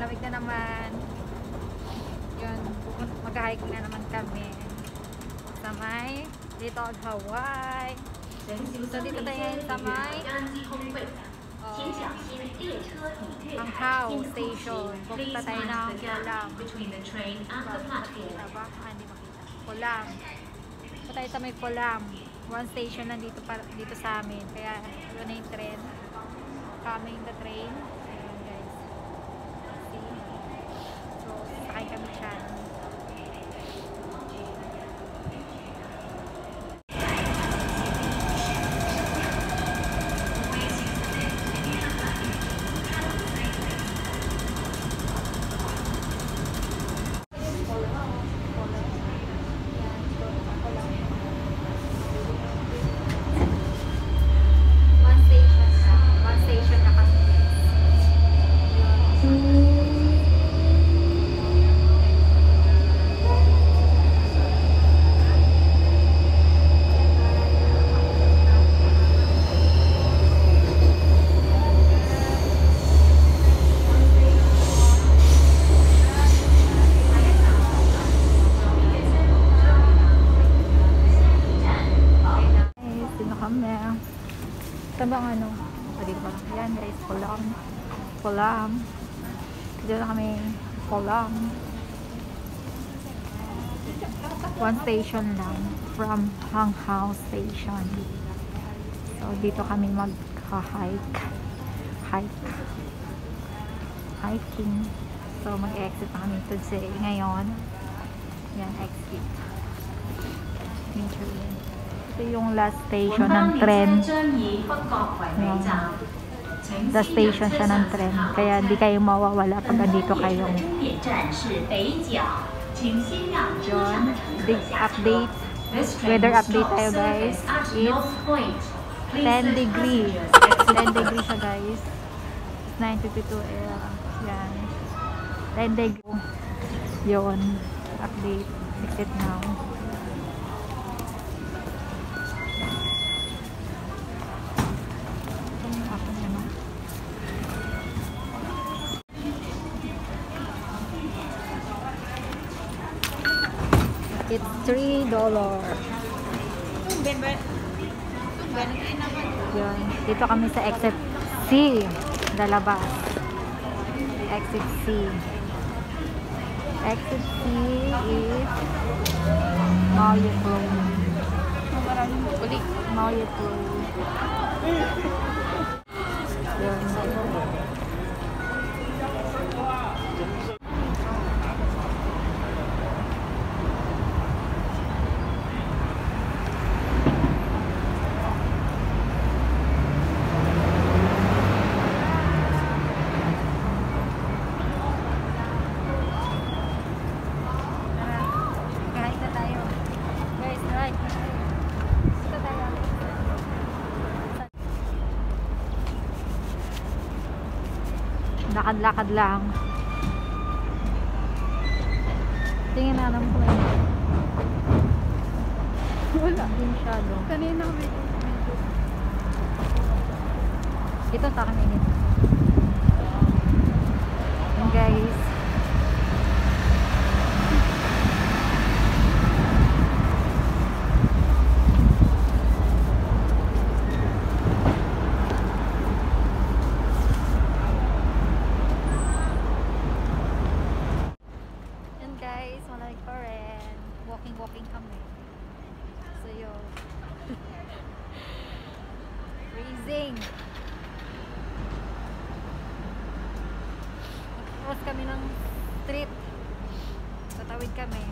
Malamig na naman. Yun, mag-hike na naman kami sa may Little Hawaii. So dito tayo ngayon sa may Hanghao Station. Pupunta tayo ng Kulam. Kulam. Pupunta tayo sa may Kulam. One station lang dito sa amin. Kaya ito na yung train. Coming the train. Ayan guys. See? So, sakay kami dyan. Tabang ano? Dito pa lang. Yan guys, Kulam. Kulam. Dito na kami. Kulam. One station lang from Hanghao Station. So dito kami mag-hike. Hiking. So mag-exit na kami today. Ngayon. Yan, exit. Interview. Ito yung last station ng tren. The station siya ng tren. Kaya hindi kayo mawawala pag andito kayo. Yun. Big update. Weather update tayo guys. It's 10 degrees. 10 degrees siya guys. 9:52 yan. 10 degrees. Yun. Update. Exit now. It's $3. Yun. Dito kami sa exit C. Dalabas. Exit C. Exit C is Maoyet Road. Maoyet Road. Yun. Lakad-lakad lang. Tingin na naman ko yun. Wala din masyado. Kanina may ito sa akin init. And guys, walking kami. So yun. Freezing. Cross kami ng street. Tatawid kami.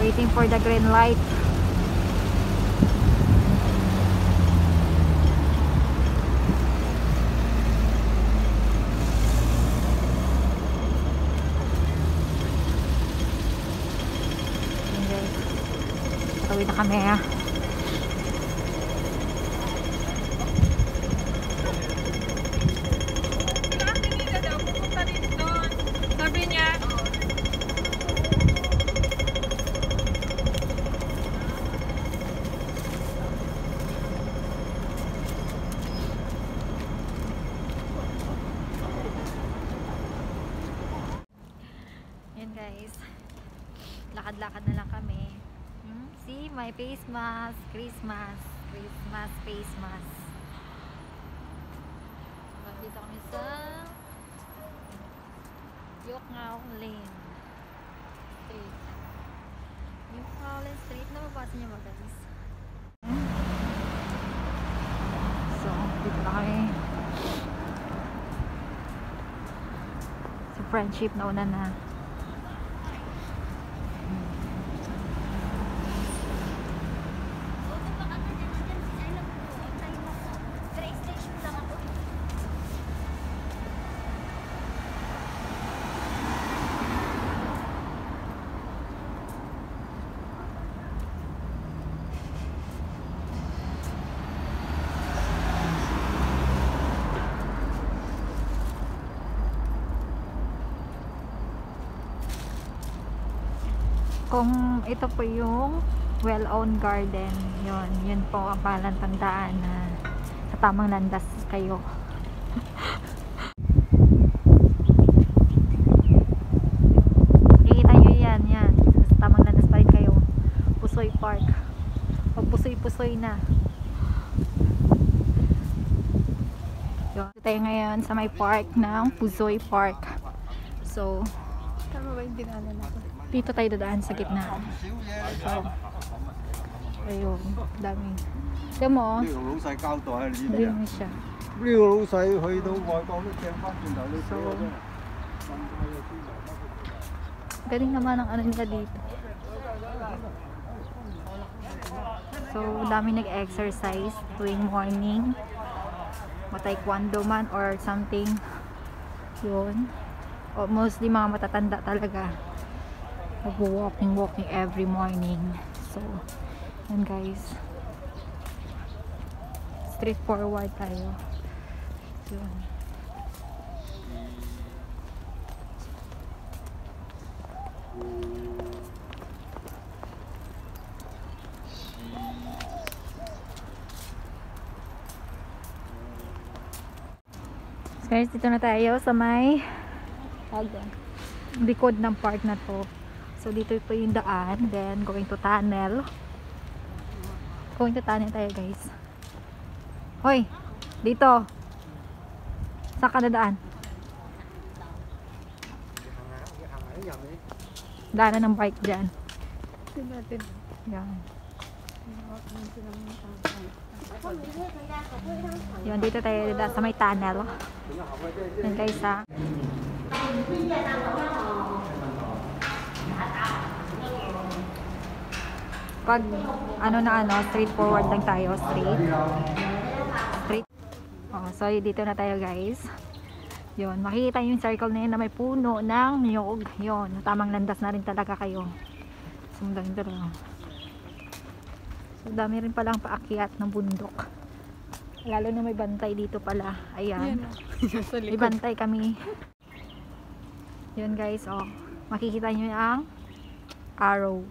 Waiting for the green light. Tawid na kami ha. Sabi niya lakad na lang kami. See, my face mask. Christmas face mask. Dito kami sa Yokngao Lane Street. Yokngao Lane Street. Nababasa niyo ba, guys? So, dito na kami. Si Friendship na una na. Kung ito po yung well-owned garden, yun po ang palatandaan na sa tamang landas kayo. Makikita nyo yan, sa tamang landas pa rin kayo. Pusoy Park. Pag pusoy-pusoy na. Yun. Dito tayo ngayon sa may park ng Pusoy Park. So, tama ba yung dinaanan natin? Dito tayo dadaan sa gitna. So, ayun, dami. Tignan mo, 呢個老細交代喺呢啲啊， ayun na siya. 呢個老細去到外國都掟翻轉頭，你死我真係。 Galing naman ang ano nila dito. So, dami nag-exercise tuwing morning. Mataekwondo man or something. Yun. O mostly mga matatanda talaga. Walking every morning. So, yun guys. Straightforward tayo. Yun. So guys, dito na tayo sa may likod ng park na to. So dito po yung daan, then going to tunnel. Going to tunnel tayo, guys. Hoy, dito. Saan ka na daan? Daanan ng bike dyan. Yan. Yun, dito tayo sa may tunnel. Yan guys, ha. Pag straightforward lang tayo, straight. Oh, so dito na tayo guys. Yun, makikita yung circle na yun na may puno ng niyog. Yun, tamang landas na rin talaga kayo. Sumdang dito lang. So dami rin palang paakyat ng bundok. Lalo na may bantay dito pala. Ayan. May bantay kami. Yun guys, oh. Makikita nyo yung arrow.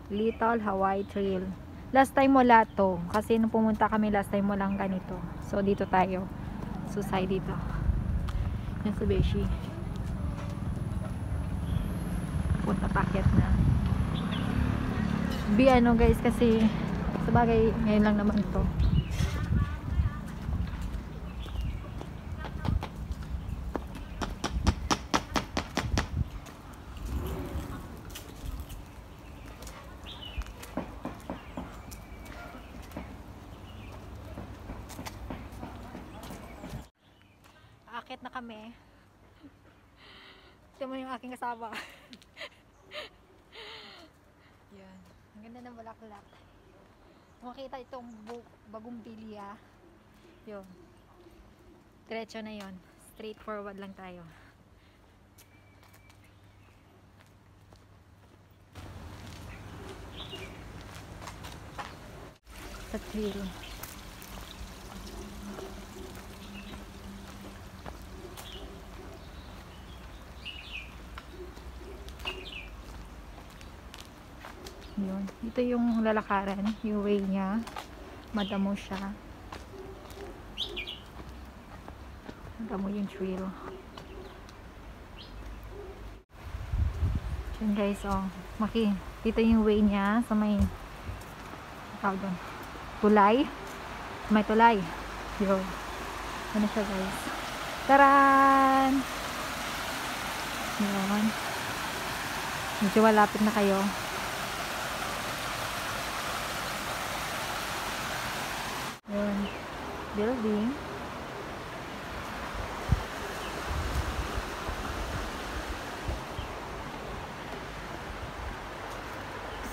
Little Hawaii Trail. Last time wala to. Kasi nung pumunta kami last time walang ganito. So dito tayo. Susay dito. Yan sa Beshi. Punta packet na. Ano guys kasi sabagay ngayon lang naman to. Aakit na kami. Ito mo yung aking kasama. Yan. Ang ganda ng bulaklak. Makita itong bagong bilya. Yun. Diretso na yun. Straightforward lang tayo. Sa trail. Yun. Ito yung lalakaran, yung way niya. Madamo siya. Madamo yung trail. Yun guys, oh. Dito yung way niya sa may tawag doon, tulay. May tulay. Yun. Ano siya guys. Taran! Yun. Medyo malapit na kayo. Yun. Building.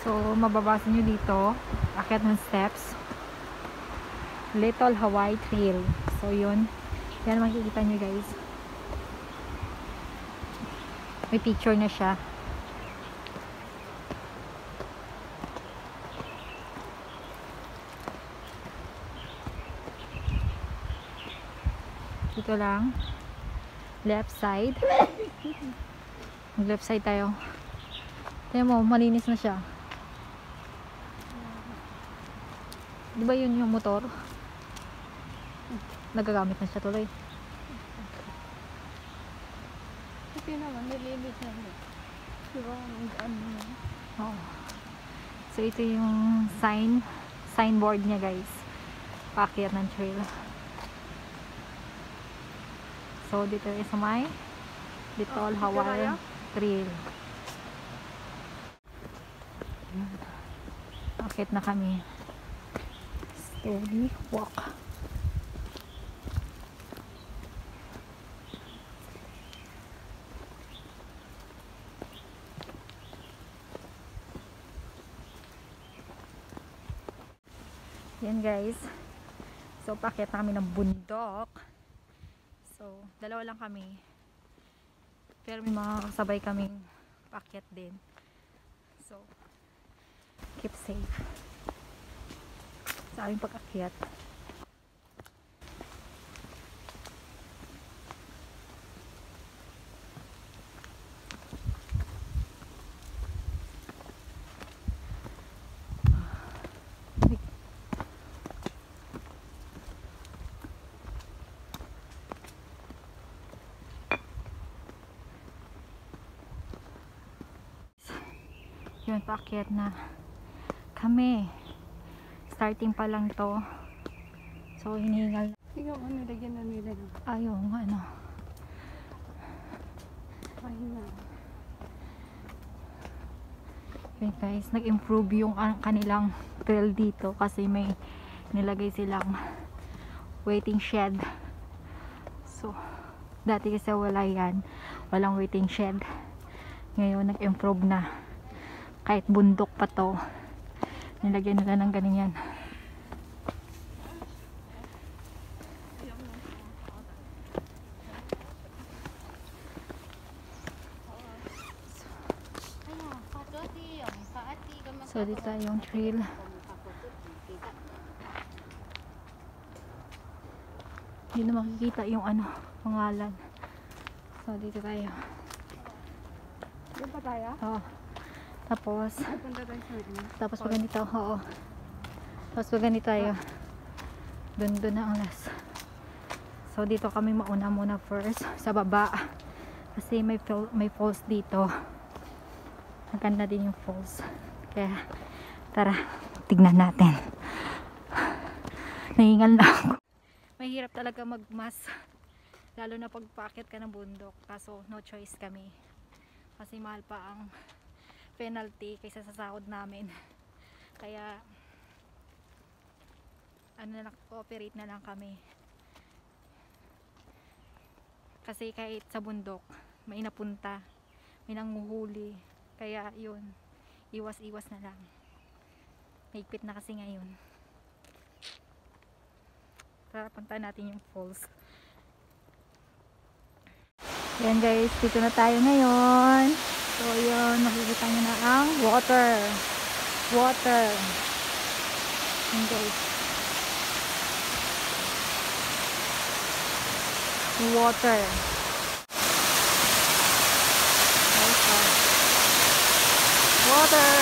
So, mababasa nyo dito. Akyat ng steps. Little Hawaii Trail. So, yun. Yan makikita nyo guys. May picture na siya. Dito lang. Left side. Left side tayo. Tingnan mo, malinis na siya. Di ba yun yung motor? Nagagamit na siya tuloy. Kasi naman, nililis na yun. Diba, ano yun? Oh. So, ito yung signboard niya guys. Paakyat ng trail. So, dito is may Little Hawaii Trail. Akyat na kami. Slowly walk. Yan guys. So, paakyat na kami ng bundok. So, dalawa lang kami. Pero may mga kasabay kaming paakyat din. So, keep safe sa aming pag-akyat. Yun, paakyat na kami. Starting pa lang to. So, hinihingal. Tingnan mo, nilagyan na nila ng Ayong, ano. pahina. Yun guys, nag-improve yung kanilang trail dito kasi may nilagay silang waiting shed. So, dati kasi wala yan. Walang waiting shed. Ngayon, nag-improve na. Kahit bundok pa to, nilagyan nila ng ganyan. So, dito yung trail. Hindi na makikita yung ano, pangalan. So, dito tayo. Doon pa tayo? Oh. Tapos, Punta tayo sa ano? tapos pag ganito, oo. Tapos pag ganito tayo, doon na ang last. So, dito kami mauna muna first, sa baba. Kasi may falls dito. Maganda din yung falls. Kaya, tara, tignan natin. Nahingal na ako. Mahirap talaga magmas. Lalo na pag paakyat ka ng bundok. Kaso, no choice kami. Kasi mahal pa ang penalty kaysa sa sahod namin. Kaya ano na, cooperate na lang kami. Kasi kahit sa bundok may napunta, may nanguhuli, kaya yun, iwas na lang. Higpit na kasi ngayon. Tara, punta natin yung falls. Yan guys, dito na tayo ngayon. So yun, makikita nyo na ang water. Yan guys. Water. Water.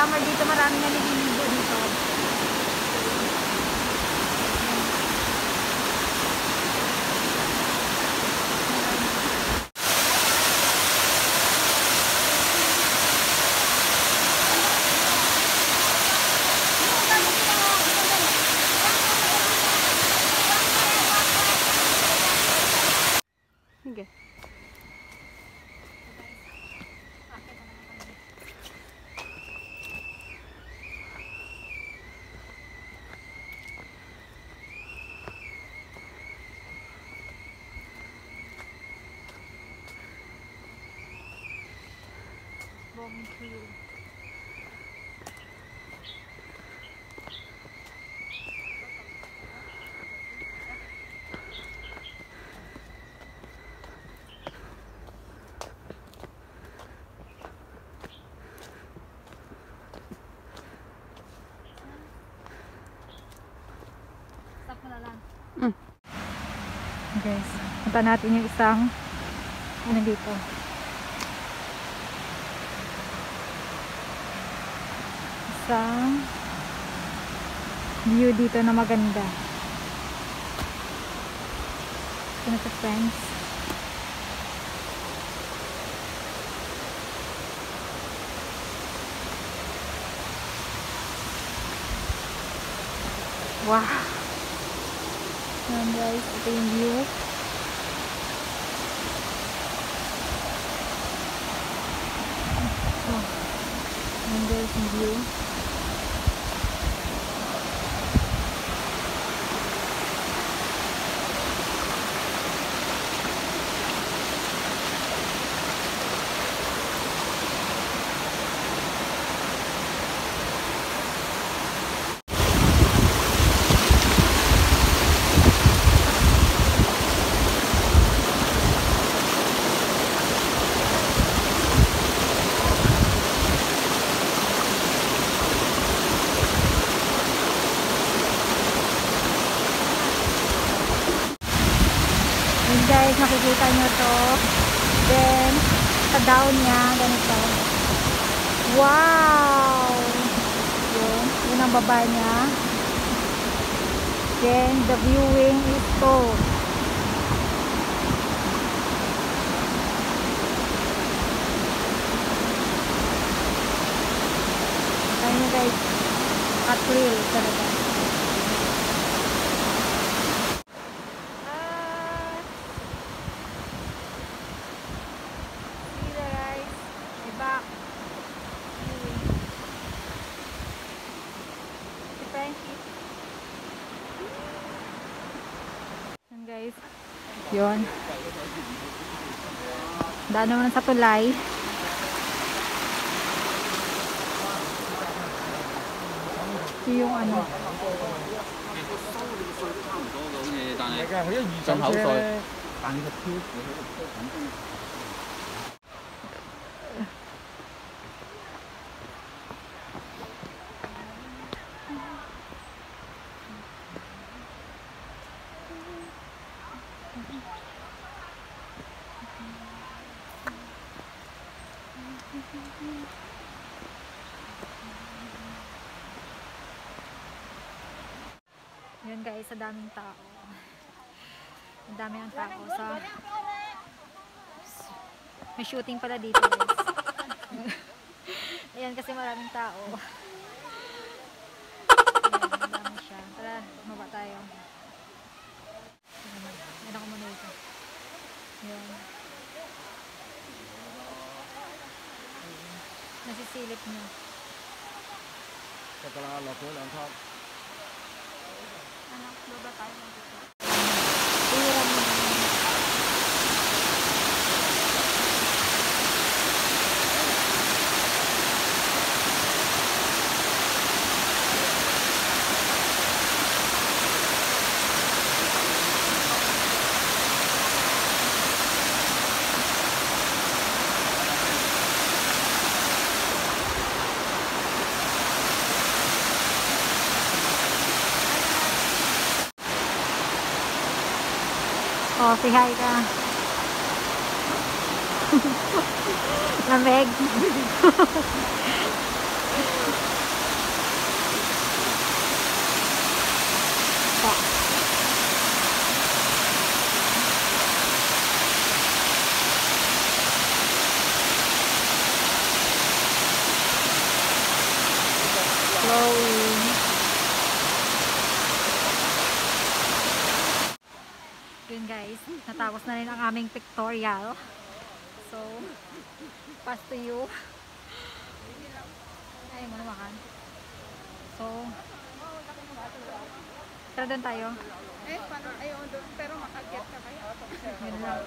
summer dito, maraming naliligo dito. Sige. Bongkil. Stop mo na lang. Guys, punta natin yung isang ano dito. Isang view dito na maganda. Ito na sa friends. Wow! Ayan guys, ito yung view. Oh. Ayan guys, yung view. Guys, makikita nyo to. Then, sa down niya, ganito. Wow! Yun ang baba niya. Then, the viewing is to. Kaya nyo guys, at real talaga. Guys, yun. Daan naman sa tulay. Ito yung ano. Yan guys, sa daming tao. Ang dami ng tao sa may shooting pala dito guys. Ayan kasi maraming tao. Ayan, ang dami siya. Tara, maba tayo. Ayan ako muna ito. Ayan. Nasisilip niya. Anak, baba tayo ng dito. Tira mo na. Oh, say hi ka. Lamig. yun guys, natapos na rin ang aming pictorial. So, pass to you. Ayaw mo naman. So, tara doon tayo. Eh, paano? Ayaw doon, pero makaget ka kaya. Yun lang.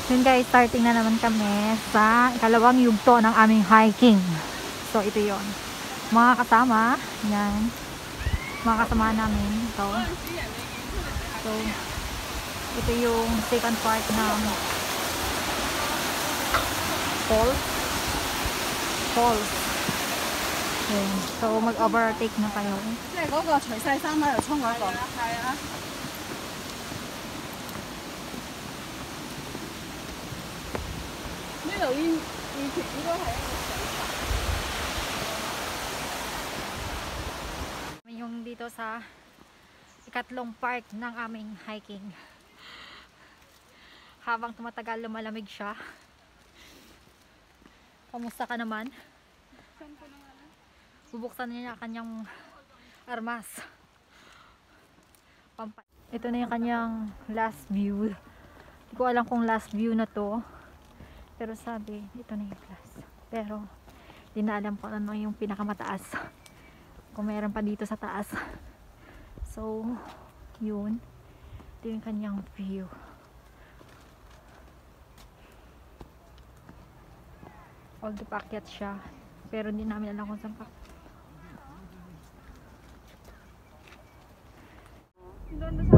Yun guys, starting na naman kami sa ikalawang yugto ng aming hiking. So ito yon, mga kasama yan, mga kasama namin ito. So ito yung second part ng falls. Yun. So mag-overtake na kayo. 即係嗰個除晒衫喺度沖嗰個。係啊。呢度以前應該係一個水潭。 Yung dito sa ikatlong part ng aming hiking. Habang tumatagal, lumalamig siya. Kamusta ka naman? Bubuksan niya ang kanyang armas. Ito na yung kanyang last view. Hindi ko alam kung last view na to. Pero sabi, ito na yung last. Pero, di na alam kung ano yung pinakamataas. Kung meron pa dito sa taas. So, yun. Ito yung kanyang view. Although paakyat siya. Pero hindi namin alam kung saan pa. Doon sa